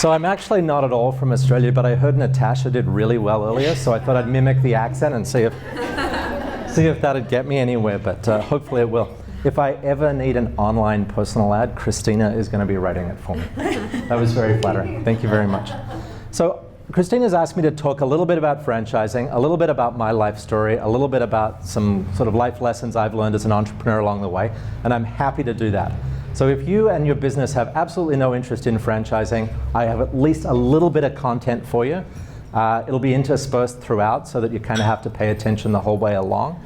So I'm actually not at all from Australia, but I heard Natasha did really well earlier, so I thought I'd mimic the accent and see if that'd get me anywhere, but hopefully it will. If I ever need an online personal ad, Christina is going to be writing it for me. That was very flattering. Thank you very much. So Christina's asked me to talk a little bit about franchising, a little bit about my life story, a little bit about some sort of life lessons I've learned as an entrepreneur along the way, and I'm happy to do that. So if you and your business have absolutely no interest in franchising, I have at least a little bit of content for you. It'll be interspersed throughout so that you kind of have to pay attention the whole way along.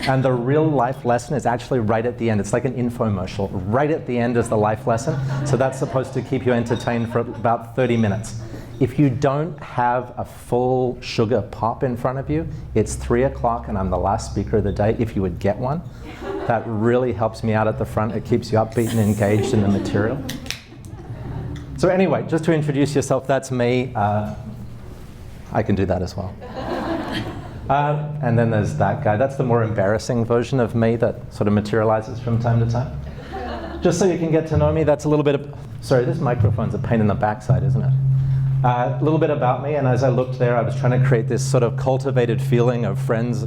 And the real life lesson is actually right at the end. It's like an infomercial. Right at the end is the life lesson. So that's supposed to keep you entertained for about 30 minutes. If you don't have a full sugar pop in front of you, it's 3 o'clock and I'm the last speaker of the day, if you would get one. That really helps me out at the front. It keeps you upbeat and engaged in the material. So anyway, just to introduce yourself, that's me. I can do that as well. And then there's that guy. That's the more embarrassing version of me that sort of materializes from time to time. Just so you can get to know me, that's a little bit of, sorry, this microphone's a pain in the backside, isn't it? A little bit about me, and as I looked there, I was trying to create this sort of cultivated feeling of friends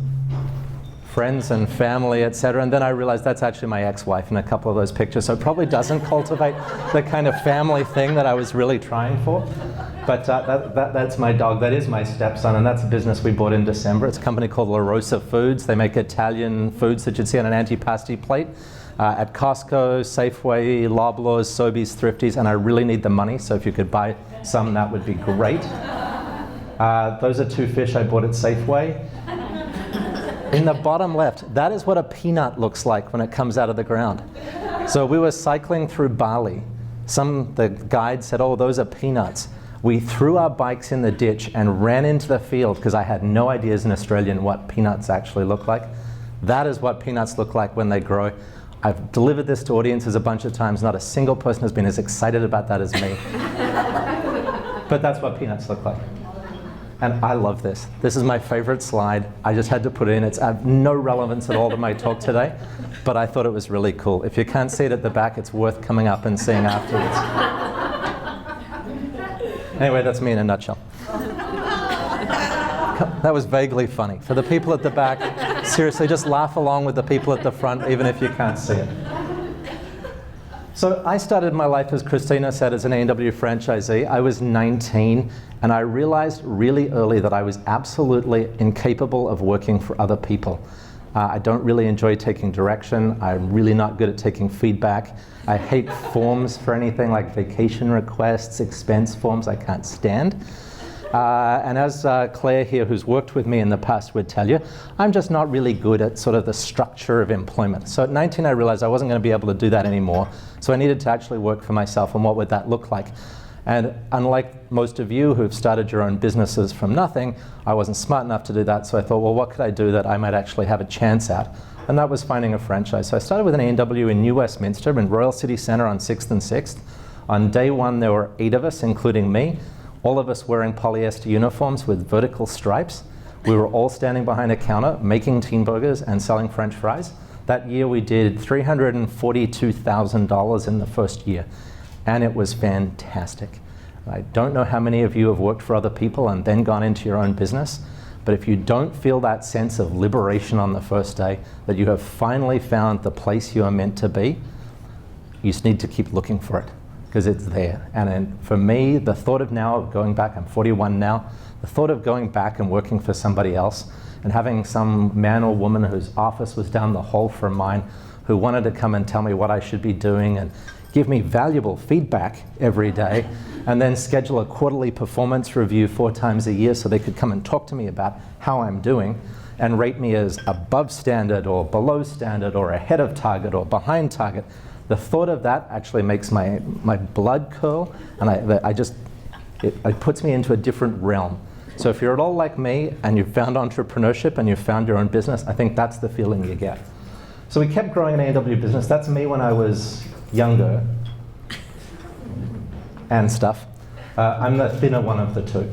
and family, etc. And then I realized that's actually my ex-wife in a couple of those pictures, so it probably doesn't cultivate the kind of family thing that I was really trying for. But that's my dog. That is my stepson, and that's a business we bought in December. It's a company called La Rosa Foods. They make Italian foods that you'd see on an antipasti plate at Costco, Safeway, Loblaws, Sobeys, Thrifties, and I really need the money, so if you could buy some, that would be great. Those are 2 fish I bought at Safeway. In the bottom left, that is what a peanut looks like when it comes out of the ground. So we were cycling through Bali. The guide said, oh, those are peanuts. We threw our bikes in the ditch and ran into the field because I had no idea as an Australian what peanuts actually look like. That is what peanuts look like when they grow. I've delivered this to audiences a bunch of times. Not a single person has been as excited about that as me. But that's what peanuts look like. And I love this. This is my favorite slide. I just had to put it in. It's no relevance at all to my talk today, but I thought it was really cool. If you can't see it at the back, it's worth coming up and seeing afterwards. Anyway, that's me in a nutshell. That was vaguely funny. For the people at the back, seriously, just laugh along with the people at the front, even if you can't see it. So I started my life, as Christina said, as an A&W franchisee. I was 19, and I realized really early that I was absolutely incapable of working for other people. I don't really enjoy taking direction. I'm really not good at taking feedback. I hate forms for anything like vacation requests, expense forms. I can't stand. And as Claire here, who's worked with me in the past, would tell you, I'm just not really good at sort of the structure of employment. So at 19, I realized I wasn't going to be able to do that anymore. So I needed to actually work for myself, and what would that look like? And unlike most of you who've started your own businesses from nothing, I wasn't smart enough to do that. So I thought, well, what could I do that I might actually have a chance at? And that was finding a franchise. So I started with an A&W in New Westminster in Royal City Centre on 6th and 6th. On day 1, there were 8 of us, including me. All of us wearing polyester uniforms with vertical stripes. We were all standing behind a counter making teen burgers and selling French fries. That year we did $342,000 in the first year, and it was fantastic. I don't know how many of you have worked for other people and then gone into your own business, but if you don't feel that sense of liberation on the first day, that you have finally found the place you are meant to be, you just need to keep looking for it, because it's there. And then for me, the thought of going back, I'm 41 now, the thought of going back and working for somebody else and having some man or woman whose office was down the hall from mine who wanted to come and tell me what I should be doing and give me valuable feedback every day, and then schedule a quarterly performance review 4 times a year so they could come and talk to me about how I'm doing and rate me as above standard or below standard or ahead of target or behind target. The thought of that actually makes my blood curl, and it puts me into a different realm. So if you're at all like me and you've found entrepreneurship and you've found your own business, I think that's the feeling you get. So we kept growing an A&W business. That's me when I was younger and stuff. I'm the thinner one of the two.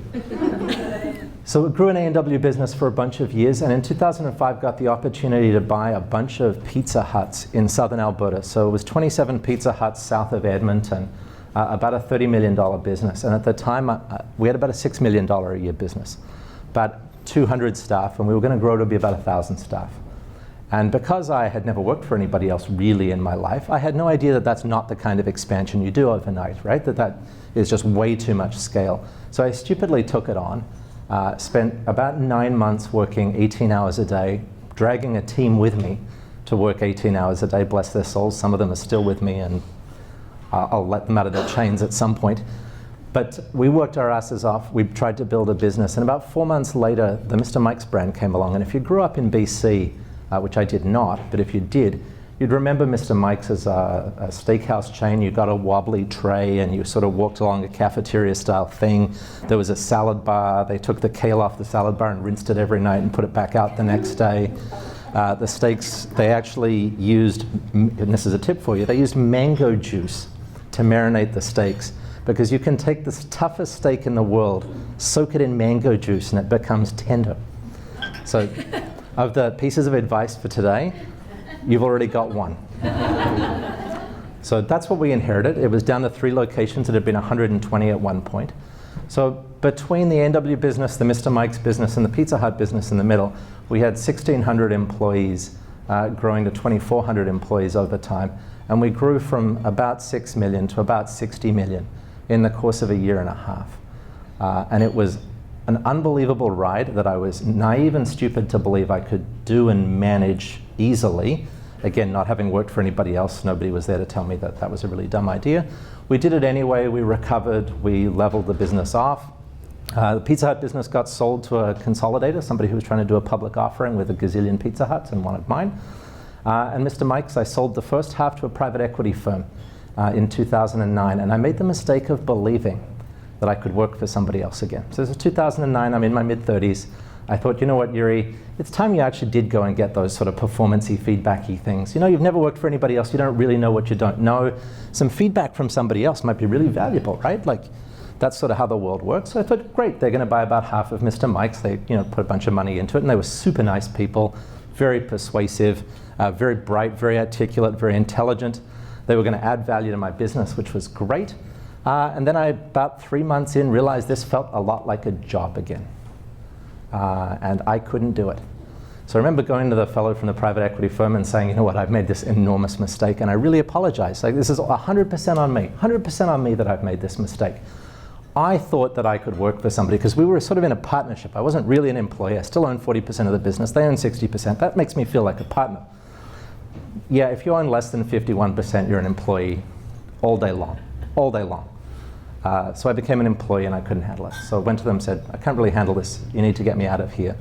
So we grew an A&W business for a bunch of years, and in 2005 got the opportunity to buy a bunch of Pizza Huts in southern Alberta. So it was 27 Pizza Huts south of Edmonton. about a $30 million business. And at the time, we had about a $6 million a year business, about 200 staff, and we were going to grow to be about 1,000 staff. And because I had never worked for anybody else really in my life, I had no idea that that's not the kind of expansion you do overnight, right? That is just way too much scale. So I stupidly took it on, spent about 9 months working 18 hours a day, dragging a team with me to work 18 hours a day, bless their souls. Some of them are still with me, and I'll let them out of their chains at some point. But we worked our asses off. We tried to build a business. And about 4 months later, the Mr. Mike's brand came along. And if you grew up in BC, which I did not, but if you did, you'd remember Mr. Mike's as a steakhouse chain. You got a wobbly tray and you sort of walked along a cafeteria style thing. There was a salad bar. They took the kale off the salad bar and rinsed it every night and put it back out the next day. The steaks, they actually used, and this is a tip for you, they used mango juice to marinate the steaks, because you can take the toughest steak in the world, soak it in mango juice, and it becomes tender. So of the pieces of advice for today, you've already got one. So that's what we inherited. It was down to 3 locations. It had been 120 at one point. So between the NW business, the Mr. Mike's business, and the Pizza Hut business in the middle, we had 1,600 employees, growing to 2,400 employees over time. And we grew from about 6 million to about 60 million in the course of a year and a half. And it was an unbelievable ride that I was naive and stupid to believe I could do and manage easily. Again, not having worked for anybody else, nobody was there to tell me that that was a really dumb idea. We did it anyway. We recovered. We leveled the business off. The Pizza Hut business got sold to a consolidator, somebody who was trying to do a public offering with a gazillion Pizza Huts and wanted mine. And Mr. Mike's, I sold the first half to a private equity firm in 2009, and I made the mistake of believing that I could work for somebody else again. So this is 2009, I'm in my mid-30s. I thought, you know what, Yuri, it's time you actually did go and get those sort of performance-y, feedback-y things. You know, you've never worked for anybody else, you don't really know what you don't know. Some feedback from somebody else might be really valuable, right? Like, that's sort of how the world works. So I thought, great, they're gonna buy about half of Mr. Mike's. They, you know, put a bunch of money into it, and they were super nice people, very persuasive, very bright, very articulate, very intelligent. They were gonna add value to my business, which was great. And then I, about 3 months in, realized this felt a lot like a job again. And I couldn't do it. So I remember going to the fellow from the private equity firm and saying, you know what, I've made this enormous mistake, and I really apologize. Like, this is 100% on me, 100% on me that I've made this mistake. I thought that I could work for somebody, because we were sort of in a partnership. I wasn't really an employee. I still own 40% of the business. They own 60%. That makes me feel like a partner. Yeah, if you own less than 51%, you're an employee all day long, all day long. So I became an employee and I couldn't handle it. So I went to them and said, I can't really handle this. You need to get me out of here.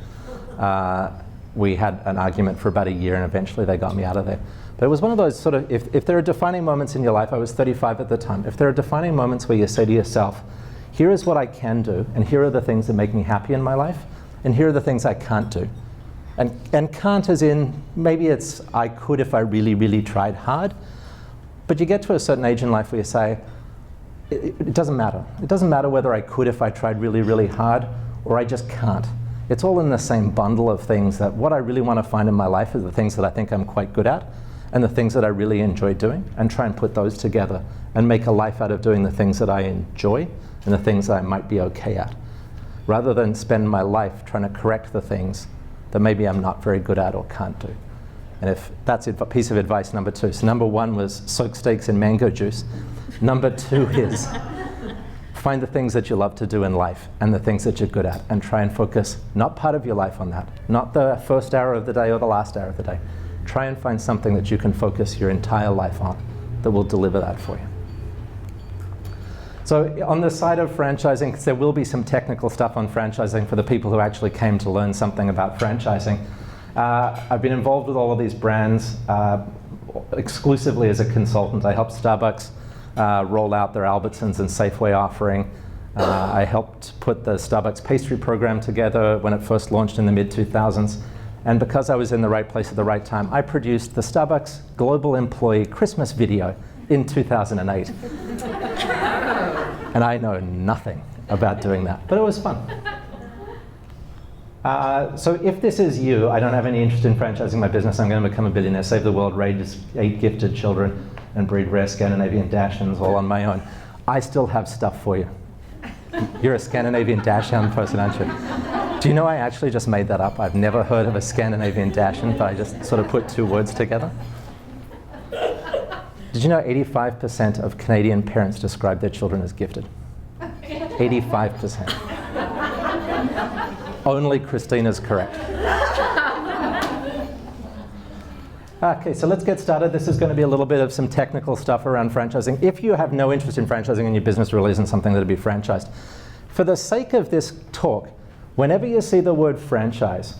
We had an argument for about a year and eventually they got me out of there. But it was one of those sort of, if there are defining moments in your life, I was 35 at the time, if there are defining moments where you say to yourself, here is what I can do, and here are the things that make me happy in my life, and here are the things I can't do. And can't as in, maybe it's I could if I really, really tried hard, but you get to a certain age in life where you say, it doesn't matter. It doesn't matter whether I could if I tried really, really hard, or I just can't. It's all in the same bundle of things that what I really want to find in my life is the things that I think I'm quite good at, and the things that I really enjoy doing, and try and put those together and make a life out of doing the things that I enjoy and the things that I might be okay at, rather than spend my life trying to correct the things that maybe I'm not very good at or can't do. And if that's a piece of advice number 2. So number 1 was soak steaks in mango juice. Number 2 is find the things that you love to do in life and the things that you're good at, and try and focus not part of your life on that, not the first hour of the day or the last hour of the day. Try and find something that you can focus your entire life on that will deliver that for you. So on the side of franchising, because there will be some technical stuff on franchising for the people who actually came to learn something about franchising, I've been involved with all of these brands exclusively as a consultant. I helped Starbucks roll out their Albertsons and Safeway offering. I helped put the Starbucks pastry program together when it first launched in the mid-2000s. And because I was in the right place at the right time, I produced the Starbucks Global Employee Christmas video in 2008. And I know nothing about doing that, but it was fun. So if this is you, I don't have any interest in franchising my business, I'm going to become a billionaire, save the world, raise 8 gifted children, and breed rare Scandinavian Dachshunds all on my own. I still have stuff for you. You're a Scandinavian dachshund person, aren't you? Do you know I actually just made that up? I've never heard of a Scandinavian dachshund, but I just sort of put two words together. Did you know 85% of Canadian parents describe their children as gifted? 85%. Only Christina's correct. Okay, so let's get started. This is going to be a little bit of some technical stuff around franchising. If you have no interest in franchising and your business really isn't something that'll be franchised, for the sake of this talk, whenever you see the word franchise,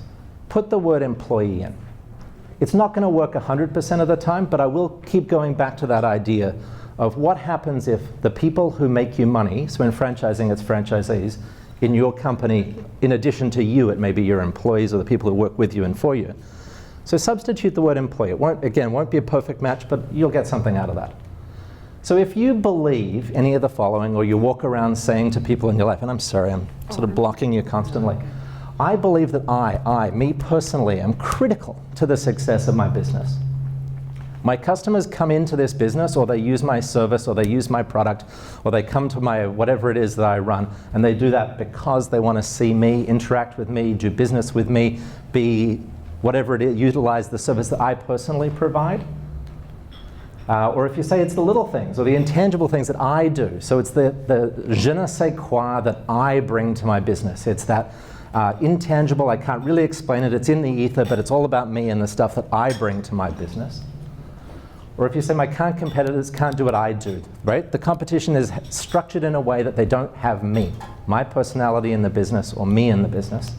put the word employee in. It's not going to work 100% of the time, but I will keep going back to that idea of what happens if the people who make you money, so in franchising it's franchisees, in your company, in addition to you, it may be your employees or the people who work with you and for you. So substitute the word employee. It won't be a perfect match, but you'll get something out of that. So if you believe any of the following, or you walk around saying to people in your life, and I'm sorry, I'm sort of blocking you constantly. I believe that me personally, am critical to the success of my business. My customers come into this business, or they use my service, or they use my product, or they come to my whatever it is that I run, and they do that because they want to see me, interact with me, do business with me, be whatever it is, utilize the service that I personally provide. Or if you say it's the little things, or the intangible things that I do. So it's the je ne sais quoi that I bring to my business. It's that intangible, I can't really explain it, it's in the ether, but it's all about me and the stuff that I bring to my business. Or if you say my competitors can't do what I do, right? The competition is structured in a way that they don't have me, my personality in the business, or me in the business.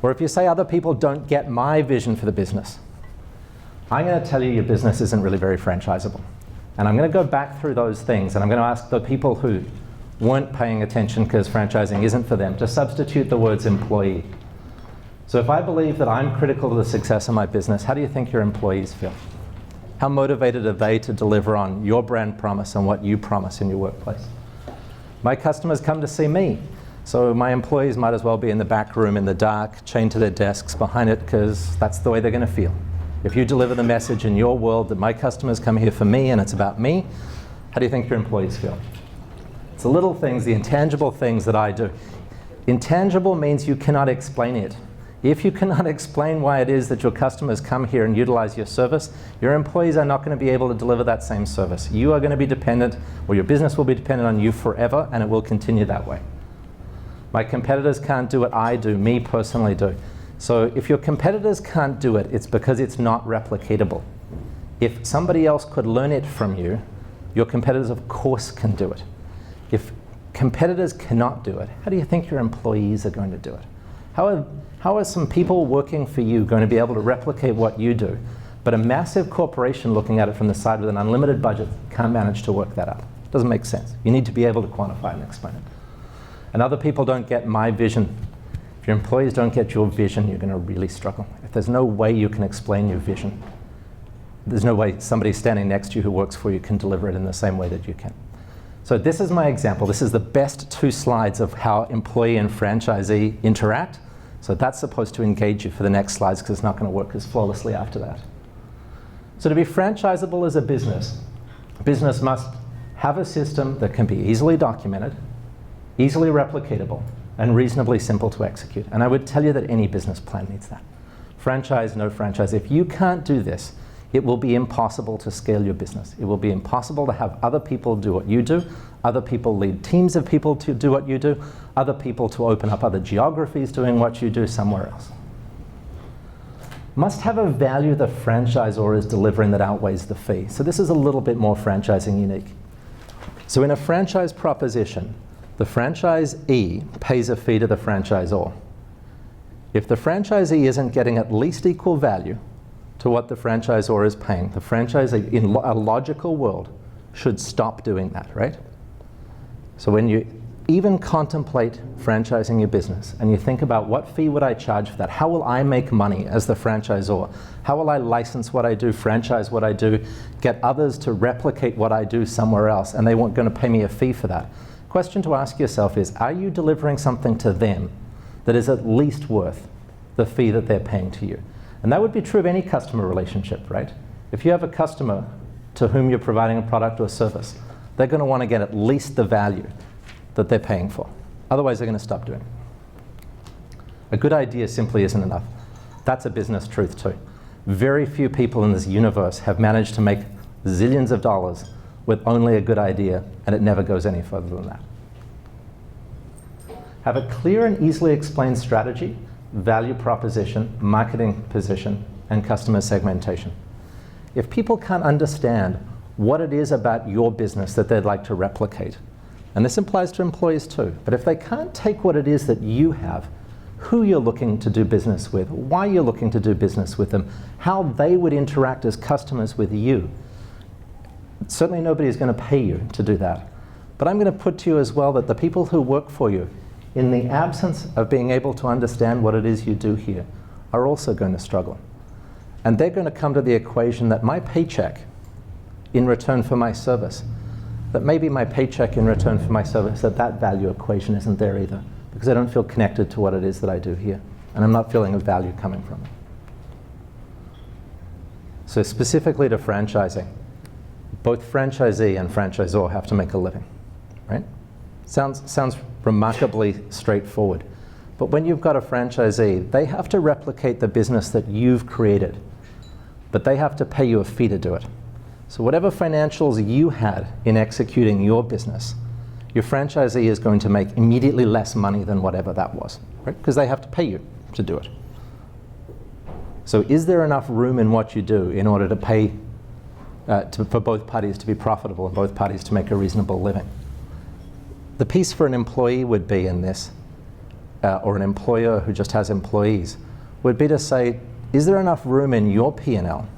Or if you say other people don't get my vision for the business, I'm going to tell you your business isn't really very franchisable. And I'm going to go back through those things, and I'm going to ask the people who weren't paying attention because franchising isn't for them to substitute the words employee. So if I believe that I'm critical to the success of my business, how do you think your employees feel? How motivated are they to deliver on your brand promise and what you promise in your workplace? My customers come to see me. So my employees might as well be in the back room in the dark, chained to their desks behind it, because that's the way they're going to feel. If you deliver the message in your world that my customers come here for me and it's about me, how do you think your employees feel? It's the little things, the intangible things that I do. Intangible means you cannot explain it. If you cannot explain why it is that your customers come here and utilize your service, your employees are not going to be able to deliver that same service. You are going to be dependent, or your business will be dependent on you forever, and it will continue that way. My competitors can't do what I do, me personally do. So if your competitors can't do it, it's because it's not replicatable. If somebody else could learn it from you, your competitors of course can do it. If competitors cannot do it, how do you think your employees are going to do it? How are some people working for you going to be able to replicate what you do, but a massive corporation looking at it from the side with an unlimited budget can't manage to work that out? It doesn't make sense. You need to be able to quantify and explain it. And other people don't get my vision. If your employees don't get your vision, you're going to really struggle. If there's no way you can explain your vision, there's no way somebody standing next to you who works for you can deliver it in the same way that you can. So this is my example. This is the best 2 slides of how employee and franchisee interact. So that's supposed to engage you for the next slides, because it's not going to work as flawlessly after that. So to be franchisable as a business must have a system that can be easily documented, easily replicatable, and reasonably simple to execute. And I would tell you that any business plan needs that. Franchise, no franchise. If you can't do this, it will be impossible to scale your business. It will be impossible to have other people do what you do, other people lead teams of people to do what you do, other people to open up other geographies doing what you do somewhere else. Must have a value the franchisor is delivering that outweighs the fee. So this is a little bit more franchising unique. So in a franchise proposition, the franchisee pays a fee to the franchisor. If the franchisee isn't getting at least equal value to what the franchisor is paying, the franchisee, in a logical world, should stop doing that, right? So when you even contemplate franchising your business and you think about what fee would I charge for that, how will I make money as the franchisor, how will I license what I do, franchise what I do, get others to replicate what I do somewhere else, and they weren't going to pay me a fee for that. Question to ask yourself is, are you delivering something to them that is at least worth the fee that they're paying to you? And that would be true of any customer relationship, right? If you have a customer to whom you're providing a product or service, They're going to want to get at least the value that they're paying for. Otherwise, they're going to stop doing it. A good idea simply isn't enough. That's a business truth too. Very few people in this universe have managed to make zillions of dollars with only a good idea, and it never goes any further than that. Have a clear and easily explained strategy, value proposition, marketing position, and customer segmentation. If people can't understand what it is about your business that they'd like to replicate, and this applies to employees too, but if they can't take what it is that you have, who you're looking to do business with, why you're looking to do business with them, how they would interact as customers with you, certainly nobody is going to pay you to do that. But I'm going to put to you as well that the people who work for you, in the absence of being able to understand what it is you do here, are also going to struggle. And they're going to come to the equation that my paycheck in return for my service, that maybe my paycheck in return for my service, that value equation isn't there either, because I don't feel connected to what it is that I do here, and I'm not feeling a value coming from it. So specifically to franchising, both franchisee and franchisor have to make a living, right? Sounds remarkably straightforward. But when you've got a franchisee, they have to replicate the business that you've created, but they have to pay you a fee to do it. So whatever financials you had in executing your business, your franchisee is going to make immediately less money than whatever that was, right? Because they have to pay you to do it. So is there enough room in what you do in order to pay for both parties to be profitable and both parties to make a reasonable living? The piece for an employee would be in this, or an employer who just has employees, would be to say, is there enough room in your P&L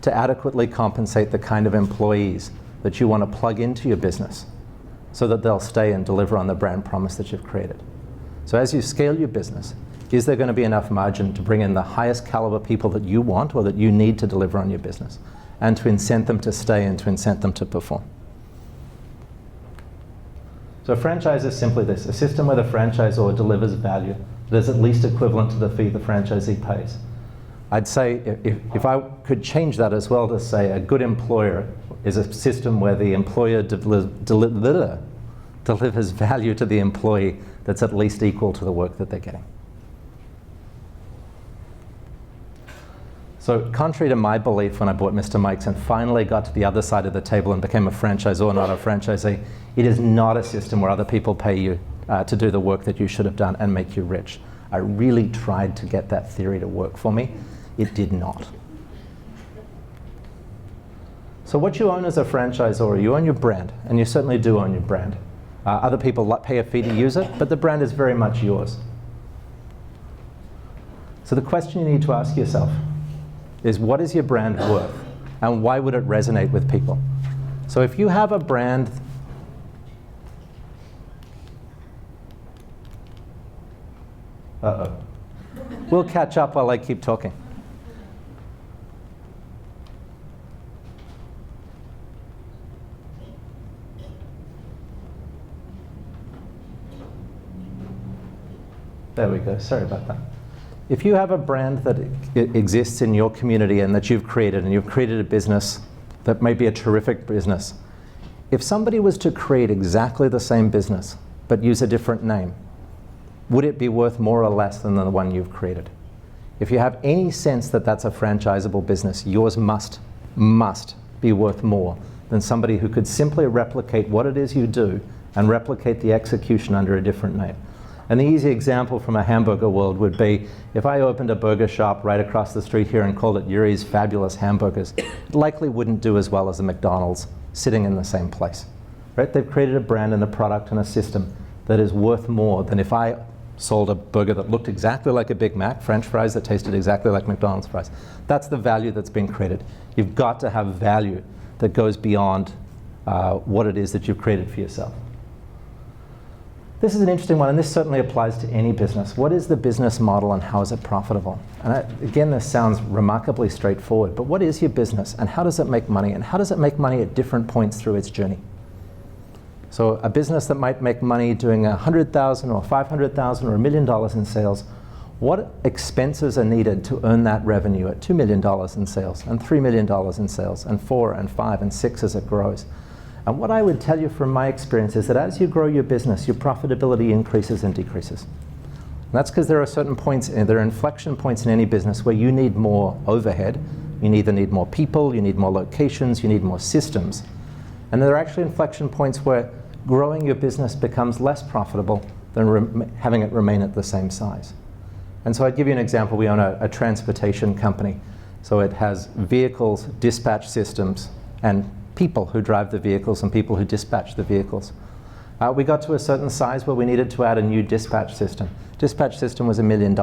to adequately compensate the kind of employees that you want to plug into your business so that they'll stay and deliver on the brand promise that you've created? So as you scale your business, is there going to be enough margin to bring in the highest caliber people that you want or that you need to deliver on your business, and to incent them to stay and to incent them to perform? So a franchise is simply this, a system where the franchisor delivers value that is at least equivalent to the fee the franchisee pays. I'd say if I could change that as well to say a good employer is a system where the employer delivers value to the employee that's at least equal to the work that they're getting. So contrary to my belief when I bought Mr. Mike's and finally got to the other side of the table and became a franchisor, not a franchisee, it is not a system where other people pay you to do the work that you should have done and make you rich. I really tried to get that theory to work for me. It did not. So what you own as a franchisor, you own your brand, and you certainly do own your brand. Other people pay a fee to use it, but the brand is very much yours. So the question you need to ask yourself is, what is your brand worth, and why would it resonate with people? So if you have a brand, we'll catch up while I keep talking. There we go, sorry about that. If you have a brand that exists in your community and that you've created, and you've created a business that may be a terrific business, if somebody was to create exactly the same business but use a different name, would it be worth more or less than the one you've created? If you have any sense that that's a franchisable business, yours must be worth more than somebody who could simply replicate what it is you do and replicate the execution under a different name. And the easy example from a hamburger world would be if I opened a burger shop right across the street here and called it Yuri's Fabulous Hamburgers, it likely wouldn't do as well as a McDonald's sitting in the same place. Right? They've created a brand and a product and a system that is worth more than if I sold a burger that looked exactly like a Big Mac, French fries that tasted exactly like McDonald's fries. That's the value that's been created. You've got to have value that goes beyond what it is that you've created for yourself. This is an interesting one, and this certainly applies to any business. What is the business model and how is it profitable? And again, this sounds remarkably straightforward, but what is your business and how does it make money? And how does it make money at different points through its journey? So a business that might make money doing $100,000 or $500,000 or $1 million in sales, what expenses are needed to earn that revenue at $2 million in sales and $3 million in sales and 4 and 5 and 6 as it grows? And what I would tell you from my experience is that as you grow your business, your profitability increases and decreases. And that's because there are certain points, there are inflection points in any business where you need more overhead. You either need more people, you need more locations, you need more systems. And there are actually inflection points where growing your business becomes less profitable than having it remain at the same size. And so I'd give you an example. We own a transportation company. So it has vehicles, dispatch systems, and people who drive the vehicles and people who dispatch the vehicles. We got to a certain size where we needed to add a new dispatch system. Dispatch system was $1 million.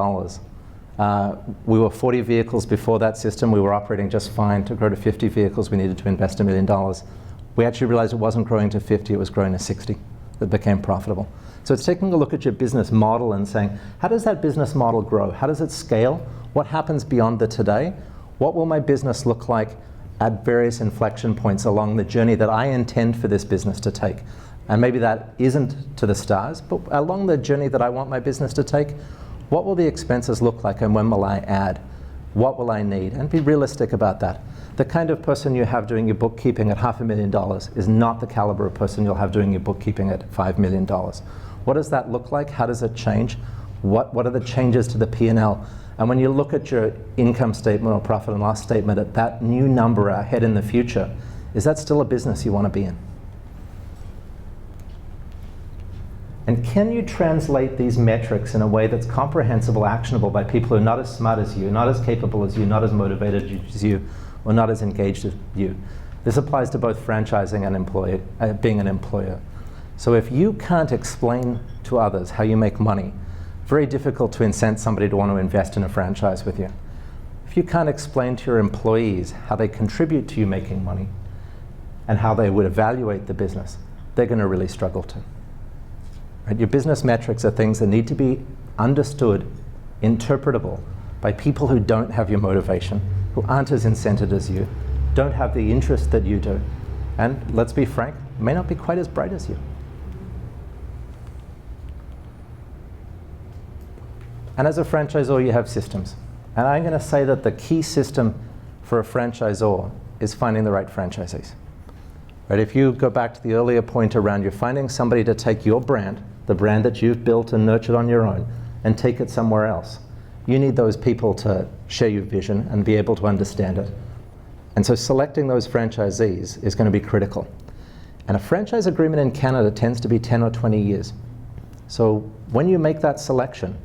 We were 40 vehicles before that system. We were operating just fine. To grow to 50 vehicles, we needed to invest $1 million. We actually realized it wasn't growing to 50, it was growing to 60. It became profitable. So it's taking a look at your business model and saying, how does that business model grow? How does it scale? What happens beyond the today? What will my business look like at various inflection points along the journey that I intend for this business to take? And maybe that isn't to the stars, but along the journey that I want my business to take, what will the expenses look like and when will I add? What will I need? And be realistic about that. The kind of person you have doing your bookkeeping at $500,000 is not the caliber of person you'll have doing your bookkeeping at $5 million. What does that look like? How does it change? What are the changes to the P&L? And when you look at your income statement or profit and loss statement at that new number ahead in the future, is that still a business you want to be in? And can you translate these metrics in a way that's comprehensible, actionable by people who are not as smart as you, not as capable as you, not as motivated as you, or not as engaged as you? This applies to both franchising and being an employer. So if you can't explain to others how you make money, very difficult to incent somebody to want to invest in a franchise with you. If you can't explain to your employees how they contribute to you making money and how they would evaluate the business, they're going to really struggle to. Right? Your business metrics are things that need to be understood, interpretable by people who don't have your motivation, who aren't as incented as you, don't have the interest that you do, and let's be frank, may not be quite as bright as you. And as a franchisor, you have systems. And I'm going to say that the key system for a franchisor is finding the right franchisees. Right? If you go back to the earlier point around you're finding somebody to take your brand, the brand that you've built and nurtured on your own, and take it somewhere else, you need those people to share your vision and be able to understand it. And so selecting those franchisees is going to be critical. And a franchise agreement in Canada tends to be 10 or 20 years. So when you make that selection,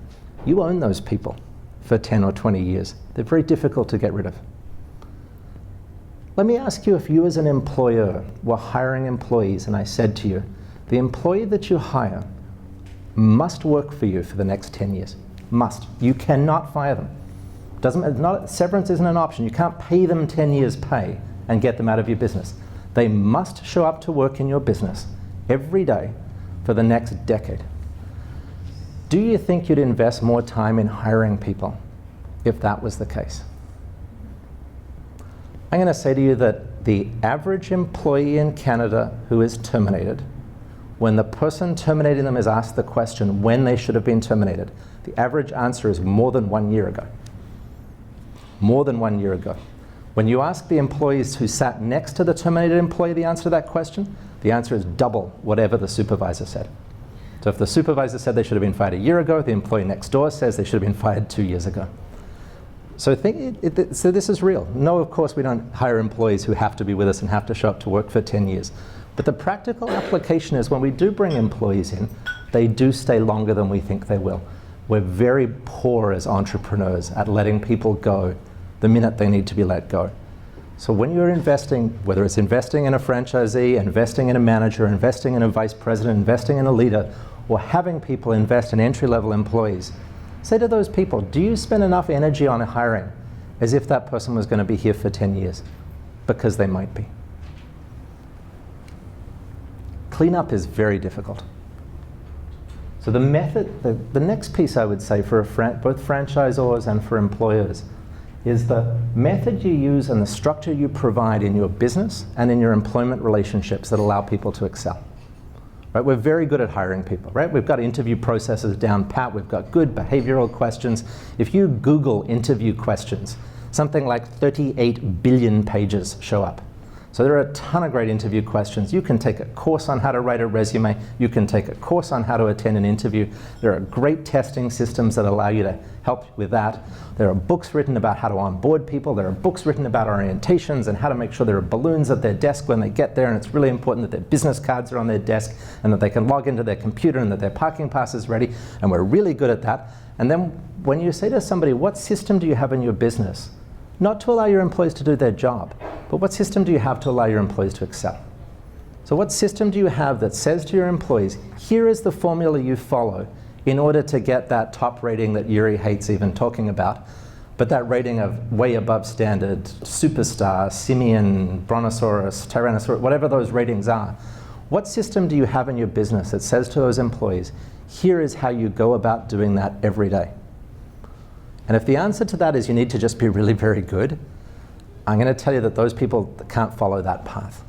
you own those people for 10 or 20 years. They're very difficult to get rid of. Let me ask you, if you as an employer were hiring employees and I said to you, the employee that you hire must work for you for the next 10 years. Must. You cannot fire them. Severance isn't an option. You can't pay them 10 years pay and get them out of your business. They must show up to work in your business every day for the next decade. Do you think you'd invest more time in hiring people if that was the case? I'm going to say to you that the average employee in Canada who is terminated, when the person terminating them is asked the question when they should have been terminated, the average answer is more than 1 year ago. More than 1 year ago. When you ask the employees who sat next to the terminated employee the answer to that question, the answer is double whatever the supervisor said. So if the supervisor said they should have been fired a year ago, the employee next door says they should have been fired 2 years ago. So so this is real. No, of course we don't hire employees who have to be with us and have to show up to work for 10 years. But the practical application is when we do bring employees in, they do stay longer than we think they will. We're very poor as entrepreneurs at letting people go the minute they need to be let go. So when you're investing, whether it's investing in a franchisee, investing in a manager, investing in a vice president, investing in a leader, or having people invest in entry-level employees, say to those people, do you spend enough energy on hiring as if that person was going to be here for 10 years? Because they might be. Cleanup is very difficult. So the method, the next piece I would say for both franchisors and for employers is the method you use and the structure you provide in your business and in your employment relationships that allow people to excel. Right? We're very good at hiring people, right? We've got interview processes down pat, we've got good behavioral questions. If you Google interview questions, something like 38 billion pages show up. So there are a ton of great interview questions. You can take a course on how to write a resume. You can take a course on how to attend an interview. There are great testing systems that allow you to help with that. There are books written about how to onboard people. There are books written about orientations and how to make sure there are balloons at their desk when they get there, and it's really important that their business cards are on their desk and that they can log into their computer and that their parking pass is ready, and we're really good at that. And then when you say to somebody, what system do you have in your business? Not to allow your employees to do their job, but what system do you have to allow your employees to excel? So what system do you have that says to your employees, here is the formula you follow in order to get that top rating that Yuri hates even talking about, but that rating of way above standard, superstar, simian, brontosaurus, tyrannosaurus, whatever those ratings are. What system do you have in your business that says to those employees, here is how you go about doing that every day? And if the answer to that is you need to just be really very good, I'm going to tell you that those people can't follow that path.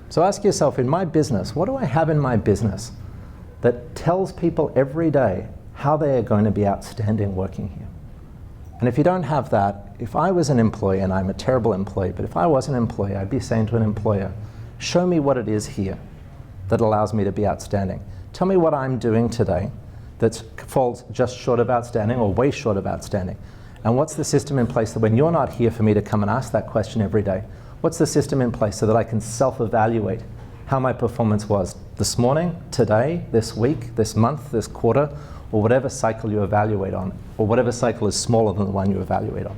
So ask yourself, in my business, what do I have in my business that tells people every day how they are going to be outstanding working here? And if you don't have that, if I was an employee, and I'm a terrible employee, but if I was an employee, I'd be saying to an employer, show me what it is here that allows me to be outstanding. Tell me what I'm doing today that falls just short of outstanding or way short of outstanding. And what's the system in place that when you're not here for me to come and ask that question every day, what's the system in place so that I can self-evaluate how my performance was this morning, today, this week, this month, this quarter, or whatever cycle you evaluate on, or whatever cycle is smaller than the one you evaluate on.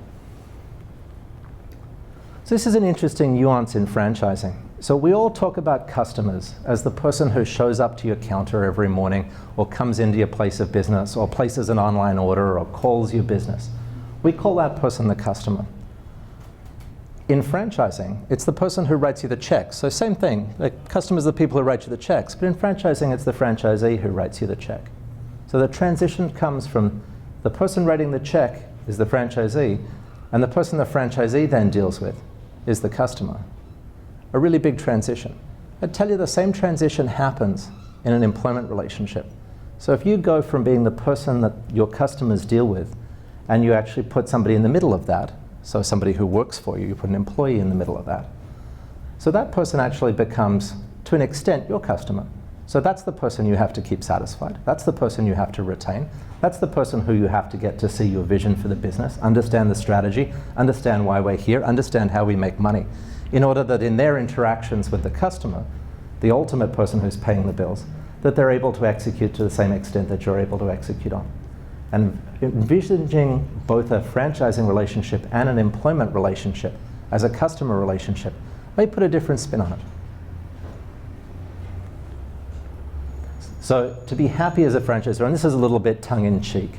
So this is an interesting nuance in franchising. So we all talk about customers as the person who shows up to your counter every morning or comes into your place of business or places an online order or calls your business. We call that person the customer. In franchising, it's the person who writes you the checks. So same thing, the customers are the people who write you the checks, but in franchising, it's the franchisee who writes you the check. So the transition comes from the person writing the check is the franchisee, and the person the franchisee then deals with is the customer. A really big transition. I'd tell you the same transition happens in an employment relationship. So if you go from being the person that your customers deal with, and you actually put somebody in the middle of that, so somebody who works for you, you put an employee in the middle of that. So that person actually becomes, to an extent, your customer. So that's the person you have to keep satisfied. That's the person you have to retain. That's the person who you have to get to see your vision for the business, understand the strategy, understand why we're here, understand how we make money, in order that in their interactions with the customer, the ultimate person who's paying the bills, that they're able to execute to the same extent that you're able to execute on. And envisaging both a franchising relationship and an employment relationship as a customer relationship may put a different spin on it. So to be happy as a franchisor, and this is a little bit tongue-in-cheek,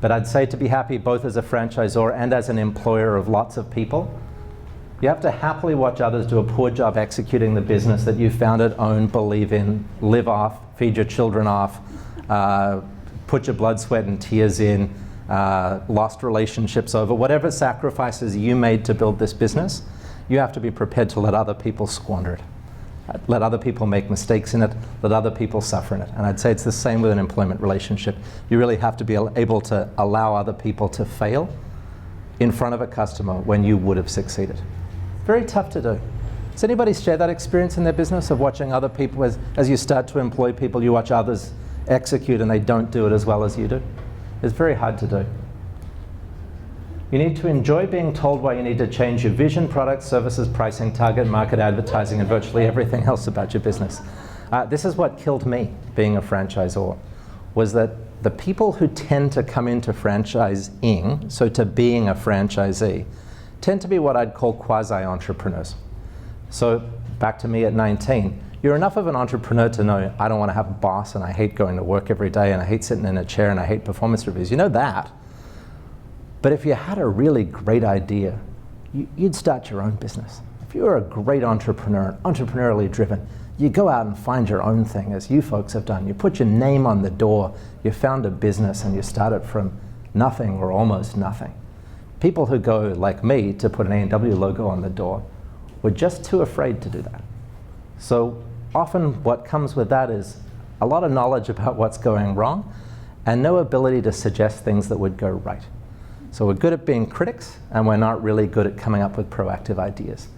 but I'd say to be happy both as a franchisor and as an employer of lots of people, you have to happily watch others do a poor job executing the business that you founded, own, believe in, live off, feed your children off, put your blood, sweat, and tears in, lost relationships over, whatever sacrifices you made to build this business, you have to be prepared to let other people squander it. Let other people make mistakes in it, let other people suffer in it. And I'd say it's the same with an employment relationship. You really have to be able to allow other people to fail in front of a customer when you would have succeeded. Very tough to do. Does anybody share that experience in their business of watching other people, as you start to employ people, you watch others execute and they don't do it as well as you do? It's very hard to do. You need to enjoy being told why you need to change your vision, products, services, pricing, target, market, advertising, and virtually everything else about your business. This is what killed me being a franchisor, was that the people who tend to come into franchising, so to being a franchisee, tend to be what I'd call quasi-entrepreneurs. So back to me at 19, you're enough of an entrepreneur to know I don't want to have a boss and I hate going to work every day and I hate sitting in a chair and I hate performance reviews. You know that. But if you had a really great idea, you'd start your own business. If you were a great entrepreneur, entrepreneurially driven, you go out and find your own thing, as you folks have done. You put your name on the door, you found a business and you start it from nothing or almost nothing. People who go, like me, to put an A&W logo on the door were just too afraid to do that. So often what comes with that is a lot of knowledge about what's going wrong and no ability to suggest things that would go right. So we're good at being critics and we're not really good at coming up with proactive ideas.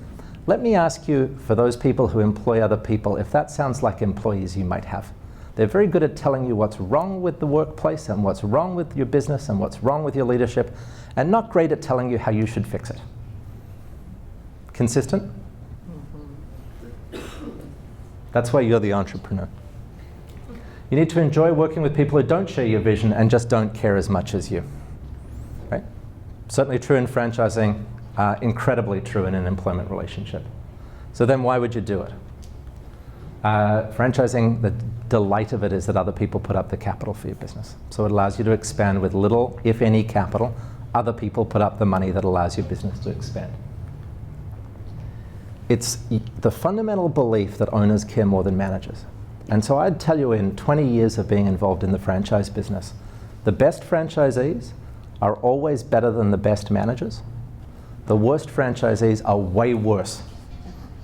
Let me ask you, for those people who employ other people, if that sounds like employees you might have. They're very good at telling you what's wrong with the workplace and what's wrong with your business and what's wrong with your leadership, and not great at telling you how you should fix it. Consistent? That's why you're the entrepreneur. You need to enjoy working with people who don't share your vision and just don't care as much as you. Right? Certainly true in franchising, incredibly true in an employment relationship. So then why would you do it? Franchising, the delight of it is that other people put up the capital for your business. So it allows you to expand with little, if any, capital. Other people put up the money that allows your business to expand. It's the fundamental belief that owners care more than managers. And so I'd tell you, in 20 years of being involved in the franchise business, the best franchisees are always better than the best managers. The worst franchisees are way worse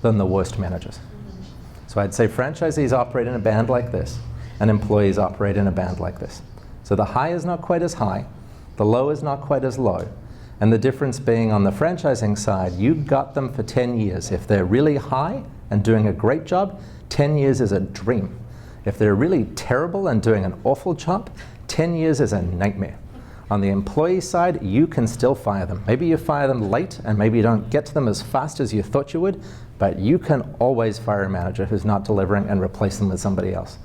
than the worst managers. So I'd say franchisees operate in a band like this, and employees operate in a band like this. So the high is not quite as high, the low is not quite as low, and the difference being on the franchising side, you got them for 10 years. If they're really high and doing a great job, 10 years is a dream. If they're really terrible and doing an awful job, 10 years is a nightmare. On the employee side, you can still fire them. Maybe you fire them late and maybe you don't get to them as fast as you thought you would, but you can always fire a manager who's not delivering and replace them with somebody else.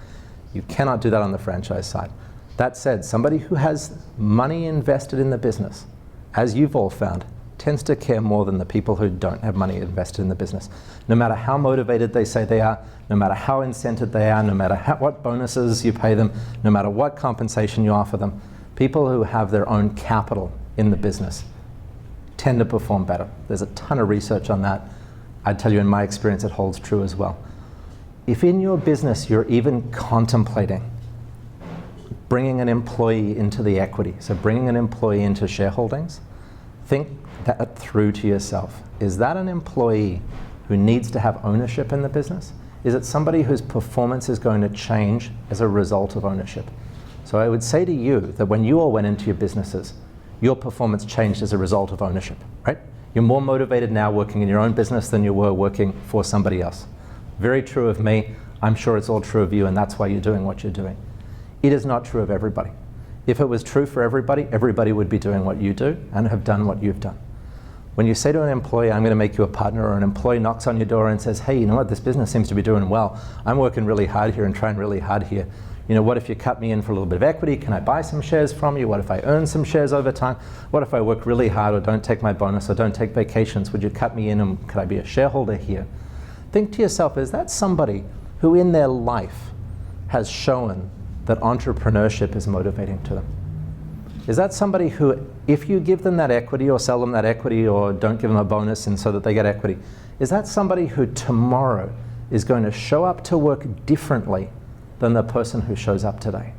You cannot do that on the franchise side. That said, somebody who has money invested in the business, as you've all found, tends to care more than the people who don't have money invested in the business. No matter how motivated they say they are, no matter how incented they are, no matter what bonuses you pay them, no matter what compensation you offer them, people who have their own capital in the business tend to perform better. There's a ton of research on that. I'd tell you, in my experience, it holds true as well. If in your business you're even contemplating bringing an employee into the equity, so bringing an employee into shareholdings, think that through to yourself. Is that an employee who needs to have ownership in the business? Is it somebody whose performance is going to change as a result of ownership? So I would say to you that when you all went into your businesses, your performance changed as a result of ownership, right? You're more motivated now working in your own business than you were working for somebody else. Very true of me. I'm sure it's all true of you, and that's why you're doing what you're doing. It is not true of everybody. If it was true for everybody, everybody would be doing what you do and have done what you've done. When you say to an employee, I'm going to make you a partner, or an employee knocks on your door and says, hey, you know what, this business seems to be doing well. I'm working really hard here and trying really hard here. You know, what if you cut me in for a little bit of equity? Can I buy some shares from you? What if I earn some shares over time? What if I work really hard or don't take my bonus or don't take vacations? Would you cut me in and could I be a shareholder here? Think to yourself, is that somebody who in their life has shown that entrepreneurship is motivating to them? Is that somebody who, if you give them that equity or sell them that equity or don't give them a bonus and so that they get equity, is that somebody who tomorrow is going to show up to work differently than the person who shows up today?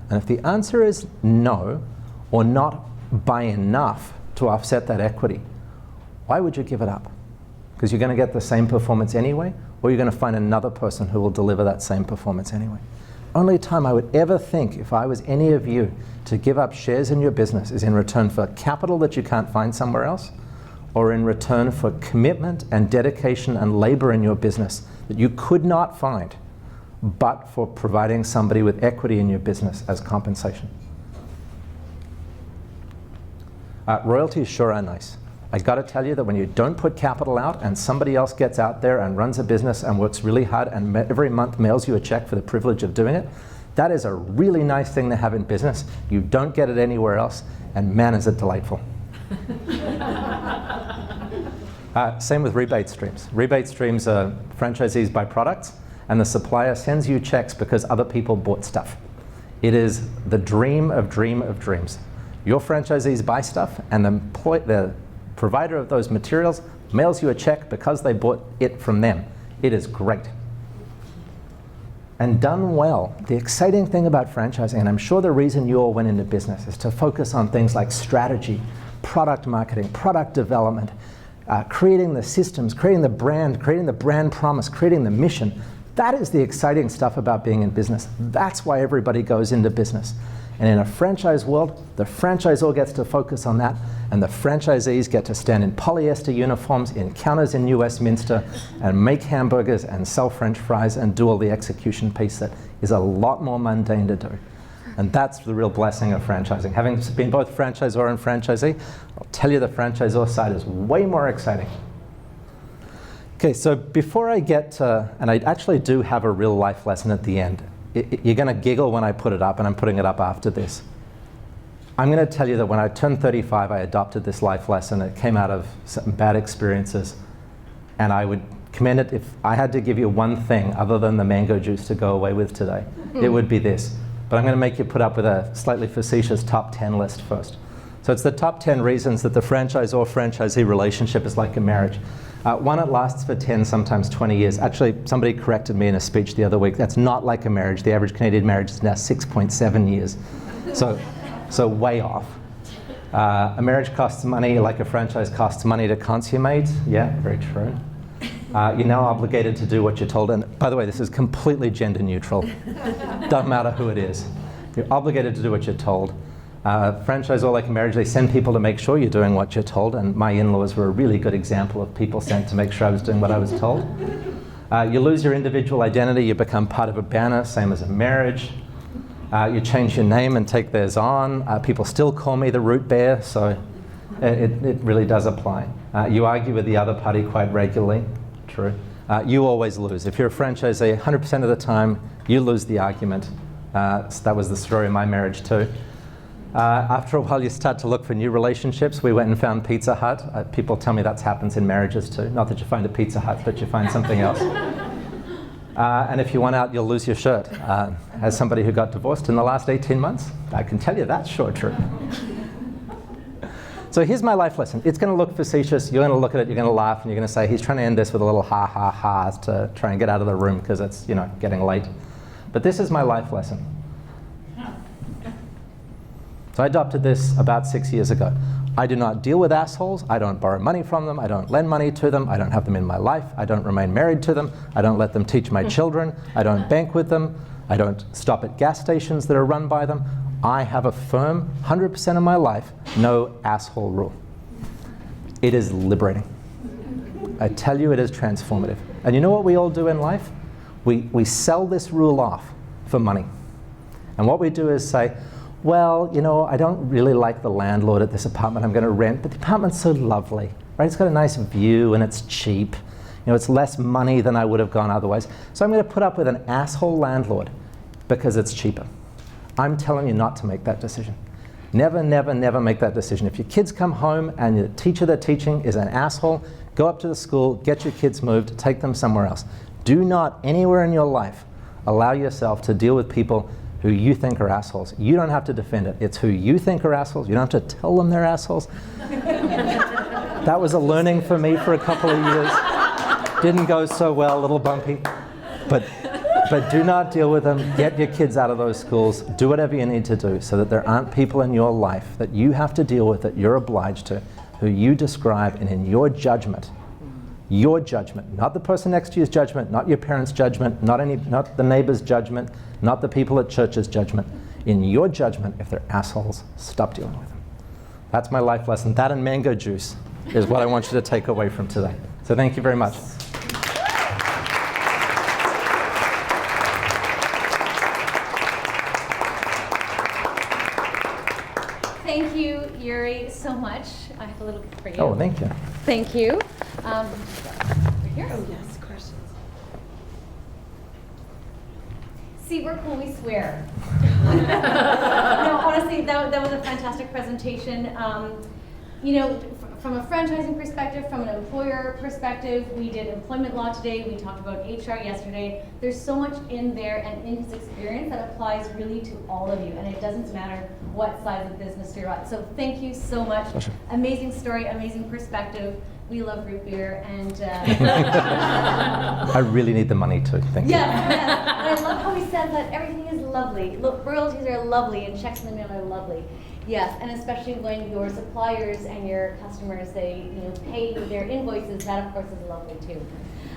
And if the answer is no, or not by enough to offset that equity, why would you give it up? Because you're going to get the same performance anyway, or you're going to find another person who will deliver that same performance anyway. Only time I would ever think, if I was any of you, to give up shares in your business is in return for capital that you can't find somewhere else, or in return for commitment and dedication and labor in your business that you could not find, but for providing somebody with equity in your business as compensation. Royalties sure are nice. I got to tell you that when you don't put capital out and somebody else gets out there and runs a business and works really hard and every month mails you a check for the privilege of doing it, that is a really nice thing to have in business. You don't get it anywhere else, and man, is it delightful. Same with rebate streams. Rebate streams are franchisees buy products, and the supplier sends you checks because other people bought stuff. It is the dream of dreams. Your franchisees buy stuff, and the provider of those materials mails you a check because they bought it from them. It is great. And done well, the exciting thing about franchising, and I'm sure the reason you all went into business, is to focus on things like strategy, product marketing, product development, creating the systems, creating the brand promise, creating the mission. That is the exciting stuff about being in business. That's why everybody goes into business. And in a franchise world, the franchisor gets to focus on that, and the franchisees get to stand in polyester uniforms in counters in New Westminster and make hamburgers and sell French fries and do all the execution piece that is a lot more mundane to do. And that's the real blessing of franchising. Having been both franchisor and franchisee, I'll tell you the franchisor side is way more exciting. Okay, so before I get to, and I actually do have a real life lesson at the end. You're going to giggle when I put it up, and I'm putting it up after this. I'm going to tell you that when I turned 35, I adopted this life lesson. It came out of some bad experiences, and I would commend it. If I had to give you one thing other than the mango juice to go away with today, it would be this. But I'm going to make you put up with a slightly facetious top 10 list first. So it's the top 10 reasons that the franchisor-franchisee relationship is like a marriage. One, it lasts for 10, sometimes 20 years. Actually, somebody corrected me in a speech the other week. That's not like a marriage. The average Canadian marriage is now 6.7 years. So way off. A marriage costs money like a franchise costs money to consummate. Yeah, very true. You're now obligated to do what you're told. And by the way, this is completely gender neutral. Doesn't matter who it is. You're obligated to do what you're told. Franchisor like a marriage, they send people to make sure you're doing what you're told, and my in-laws were a really good example of people sent to make sure I was doing what I was told. You lose your individual identity, you become part of a banner, same as a marriage. You change your name and take theirs on. People still call me the root bear, so it really does apply. You argue with the other party quite regularly, true. You always lose. If you're a franchisee, 100% of the time, you lose the argument. So that was the story of my marriage too. After a while, you start to look for new relationships. We went and found Pizza Hut. People tell me that happens in marriages too. Not that you find a Pizza Hut, but you find something else. And if you want out, you'll lose your shirt. As somebody who got divorced in the last 18 months, I can tell you that's sure true. So here's my life lesson. It's going to look facetious. You're going to look at it, you're going to laugh, and you're going to say, he's trying to end this with a little ha ha ha's to try and get out of the room because it's, getting late. But this is my life lesson. So I adopted this about 6 years ago. I do not deal with assholes. I don't borrow money from them. I don't lend money to them. I don't have them in my life. I don't remain married to them. I don't let them teach my children. I don't bank with them. I don't stop at gas stations that are run by them. I have a firm, 100% of my life, no asshole rule. It is liberating. I tell you, it is transformative. And you know what we all do in life? We sell this rule off for money. And what we do is say, well, I don't really like the landlord at this apartment I'm going to rent, but the apartment's so lovely, right? It's got a nice view and it's cheap. It's less money than I would have gone otherwise. So I'm going to put up with an asshole landlord because it's cheaper. I'm telling you not to make that decision. Never, never, never make that decision. If your kids come home and the teacher they're teaching is an asshole, go up to the school, get your kids moved, take them somewhere else. Do not, anywhere in your life, allow yourself to deal with people who you think are assholes. You don't have to defend it. It's who you think are assholes. You don't have to tell them they're assholes. That was a learning for me for a couple of years. Didn't go so well, a little bumpy. But do not deal with them. Get your kids out of those schools. Do whatever you need to do so that there aren't people in your life that you have to deal with, that you're obliged to, who you describe, and in your judgment, not the person next to you's judgment, not your parents' judgment, not the neighbor's judgment, not the people at church's judgment. In your judgment, if they're assholes, stop dealing with them. That's my life lesson. That and mango juice is what I want you to take away from today. So thank you very much. Thank you, Yuri, so much. I have a little bit for you. Oh, thank you. Thank you. Over here. Oh, yes, questions. See, we're cool, we swear. No, honestly, that was a fantastic presentation. From a franchising perspective, from an employer perspective, we did employment law today, we talked about HR yesterday. There's so much in there and in his experience that applies really to all of you, and it doesn't matter what size of business you're at. So thank you so much. Pleasure. Amazing story, amazing perspective. We love root beer, and I really need the money too. Thank you. yes. And I love how he said that everything is lovely. Look, royalties are lovely, and checks in the mail are lovely. Yes, and especially when your suppliers and your customers, they pay their invoices, that of course is lovely too.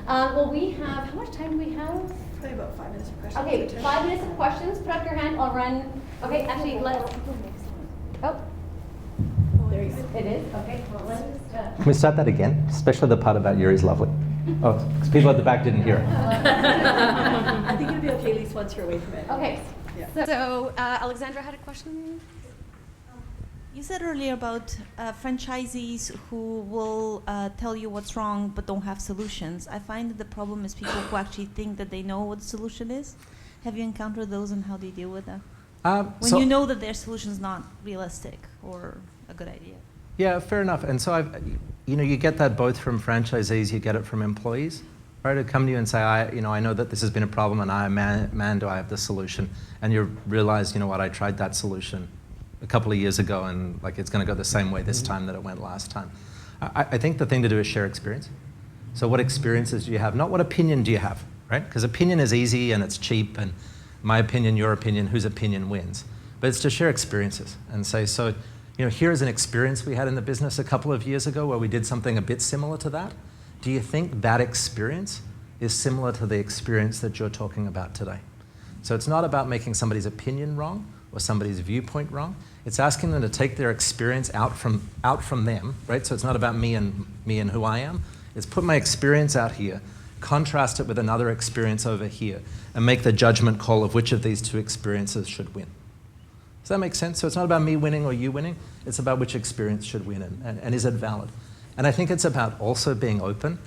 Well, we have, how much time do we have? Probably about 5 minutes of questions. Okay, 5 minutes of questions. Put up your hand. I'll run. Okay, actually, let's. Oh, There you go. it is. Okay, well, let's. Can we start that again? Especially the part about Yuri's lovely. Oh, because people at the back didn't hear it. I think it'll be okay at least once you're away from it. Okay. Yeah. So, Alexandra had a question. You said earlier about franchisees who will tell you what's wrong but don't have solutions. I find that the problem is people who actually think that they know what the solution is. Have you encountered those and how do you deal with them? When you know that their solution is not realistic or a good idea. Yeah, fair enough. And so you get that both from franchisees, you get it from employees, right? To come to you and say, I know that this has been a problem, and man, do I have the solution? And you realize, you know what, I tried that solution a couple of years ago, and like it's going to go the same way this time that it went last time. I think the thing to do is share experience. So what experiences do you have? Not what opinion do you have, right? Because opinion is easy and it's cheap, and my opinion, your opinion, whose opinion wins. But it's to share experiences and say, so here's an experience we had in the business a couple of years ago where we did something a bit similar to that. Do you think that experience is similar to the experience that you're talking about today? So it's not about making somebody's opinion wrong or somebody's viewpoint wrong. It's asking them to take their experience out from them, right? So it's not about me and who I am. It's put my experience out here, contrast it with another experience over here, and make the judgment call of which of these two experiences should win. Does that make sense? So it's not about me winning or you winning. It's about which experience should win and is it valid? And I think it's about also being open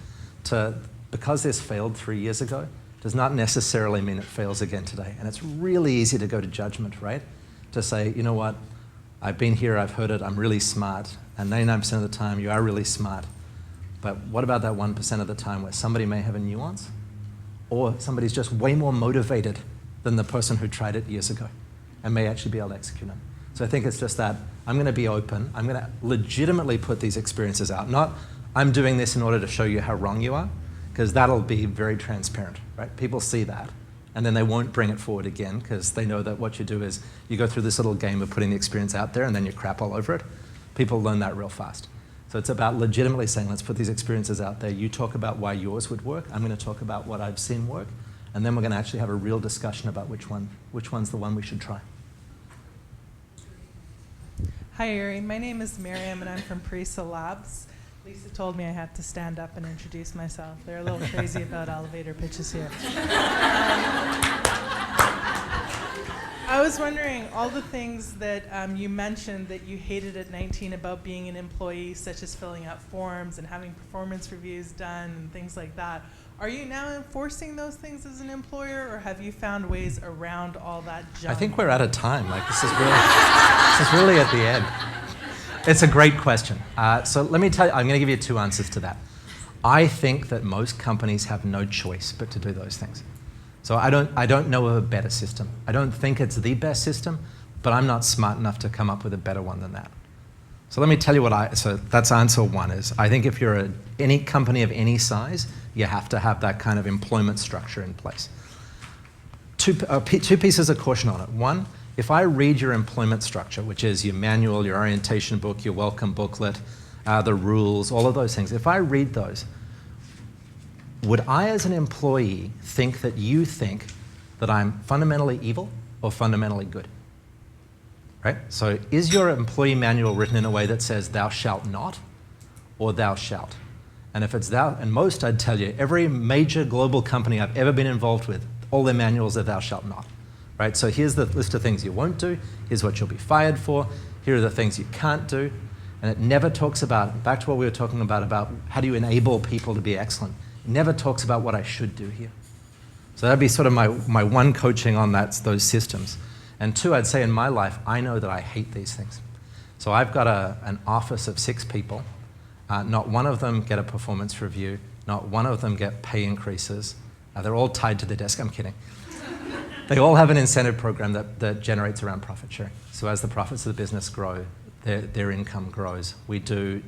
to, because this failed 3 years ago, does not necessarily mean it fails again today. And it's really easy to go to judgment, right? To say, you know what, I've been here, I've heard it, I'm really smart, and 99% of the time you are really smart. But what about that 1% of the time where somebody may have a nuance, or somebody's just way more motivated than the person who tried it years ago and may actually be able to execute them? So I think it's just that I'm going to be open, I'm going to legitimately put these experiences out, not I'm doing this in order to show you how wrong you are, because that'll be very transparent, right? People see that, and then they won't bring it forward again because they know that what you do is you go through this little game of putting the experience out there and then you crap all over it. People learn that real fast. So it's about legitimately saying, let's put these experiences out there. You talk about why yours would work. I'm going to talk about what I've seen work. And then we're going to actually have a real discussion about which one's the one we should try. Hi, Yuri. My name is Miriam, and I'm from Parisa Labs. Lisa told me I had to stand up and introduce myself. They're a little crazy about elevator pitches here. I was wondering, all the things that you mentioned that you hated at 19 about being an employee, such as filling out forms and having performance reviews done and things like that, are you now enforcing those things as an employer, or have you found ways around all that junk? I think we're out of time. Like this is really at the end. It's a great question. So let me tell you, I'm going to give you two answers to that. I think that most companies have no choice but to do those things. So I don't know of a better system. I don't think it's the best system, but I'm not smart enough to come up with a better one than that. So let me tell you so that's answer one is, I think if you're any company of any size, you have to have that kind of employment structure in place. Two pieces of caution on it. One, if I read your employment structure, which is your manual, your orientation book, your welcome booklet, the rules, all of those things, if I read those, would I as an employee think that you think that I'm fundamentally evil or fundamentally good? Right? So is your employee manual written in a way that says thou shalt not or thou shalt? And if it's thou, and most I'd tell you, every major global company I've ever been involved with, all their manuals are thou shalt not. Right? So here's the list of things you won't do, here's what you'll be fired for, here are the things you can't do, and it never talks about, back to what we were talking about how do you enable people to be excellent. It never talks about what I should do here. So that'd be sort of my one coaching on those systems. And two, I'd say in my life, I know that I hate these things. So I've got an office of 6 people. Not one of them get a performance review. Not one of them get pay increases. They're all tied to the desk. I'm kidding. They all have an incentive program that generates around profit sharing. So as the profits of the business grow, their income grows. We do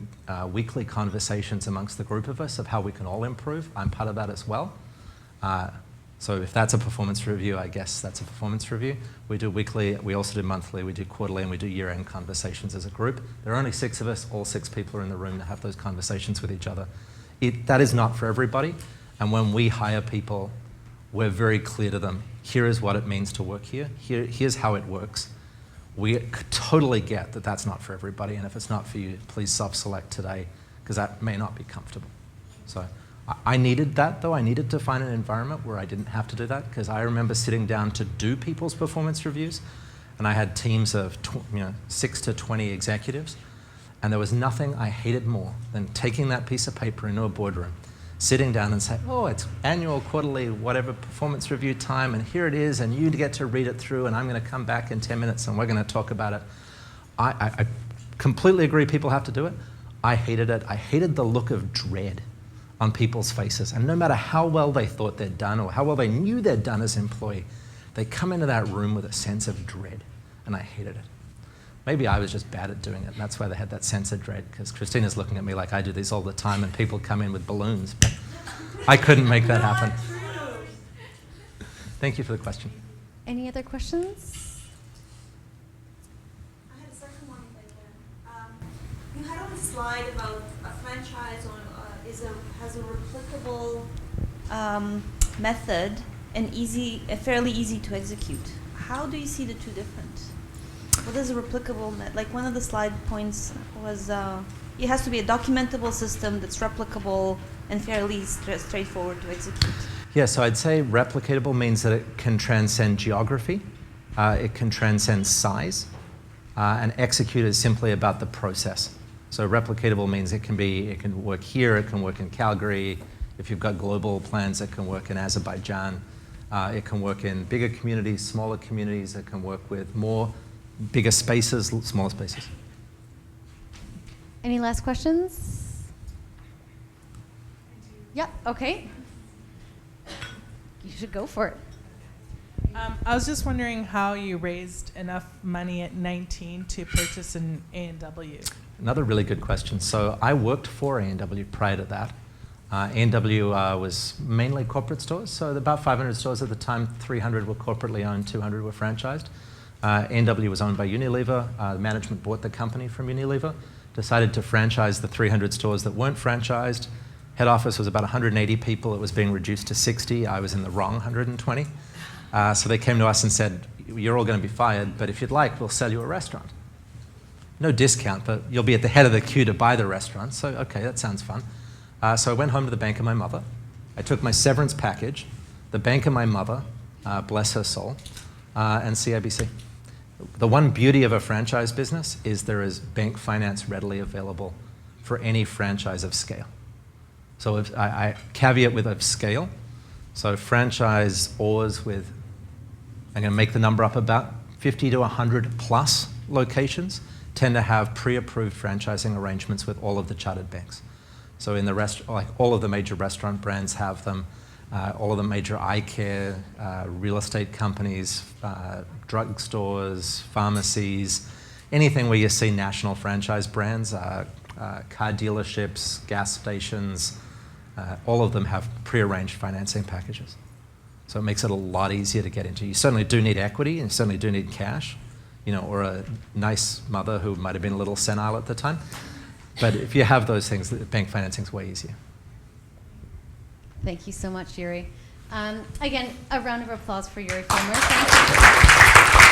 weekly conversations amongst the group of us of how we can all improve. I'm part of that as well. So if that's a performance review, I guess that's a performance review. We do weekly, we also do monthly, we do quarterly, and we do year-end conversations as a group. There are only 6 of us, all 6 people are in the room to have those conversations with each other. That is not for everybody, and when we hire people, we're very clear to them, here is what it means to work here, here's how it works. We totally get that that's not for everybody, and if it's not for you, please self-select today, because that may not be comfortable. So I needed that, though. I needed to find an environment where I didn't have to do that, because I remember sitting down to do people's performance reviews, and I had teams of 6 to 20 executives, and there was nothing I hated more than taking that piece of paper into a boardroom, sitting down and saying, oh, it's annual, quarterly, whatever performance review time, and here it is, and you get to read it through, and I'm going to come back in 10 minutes, and we're going to talk about it. I completely agree people have to do it. I hated it. I hated the look of dread on people's faces. And no matter how well they thought they'd done or how well they knew they'd done as an employee, they come into that room with a sense of dread, and I hated it. Maybe I was just bad at doing it, and that's why they had that sense of dread, because Christina's looking at me like I do these all the time, and people come in with balloons. But I couldn't make that happen. Thank you for the question. Any other questions? I had a second one, if I can. You had on the slide about a franchise has a replicable method and fairly easy to execute. How do you see the two different? What is a replicable like one of the slide points was it has to be a documentable system that's replicable and fairly straightforward to execute. Yeah, so I'd say replicatable means that it can transcend geography, it can transcend size, and execute is simply about the process. So replicatable means it can work here, it can work in Calgary. If you've got global plans, it can work in Azerbaijan. It can work in bigger communities, smaller communities. It can work with bigger spaces, smaller spaces. Any last questions? Yeah, okay. You should go for it. I was just wondering how you raised enough money at 19 to purchase an A&W. Another really good question. So I worked for A&W prior to that. A&W was mainly corporate stores, so about 500 stores at the time, 300 were corporately owned, 200 were franchised. A&W was owned by Unilever. The management bought the company from Unilever, decided to franchise the 300 stores that weren't franchised. Head office was about 180 people. It was being reduced to 60. I was in the wrong 120. So they came to us and said, you're all going to be fired, but if you'd like, we'll sell you a restaurant. No discount, but you'll be at the head of the queue to buy the restaurant. So, okay, that sounds fun. So I went home to the bank of my mother. I took my severance package, the bank of my mother, bless her soul, and CIBC. The one beauty of a franchise business is there is bank finance readily available for any franchise of scale. So if I caveat with of scale. So franchisors with, I'm going to make the number up, about 50 to 100 plus locations tend to have pre-approved franchising arrangements with all of the chartered banks. So in the like all of the major restaurant brands have them, all of the major eye care, real estate companies, drug stores, pharmacies, anything where you see national franchise brands, car dealerships, gas stations, all of them have pre-arranged financing packages. So it makes it a lot easier to get into. You certainly do need equity, and you certainly do need cash, or a nice mother who might have been a little senile at the time. But if you have those things, bank financing is way easier. Thank you so much, Yuri. Again, a round of applause for Yuri Fulmer. Thank you.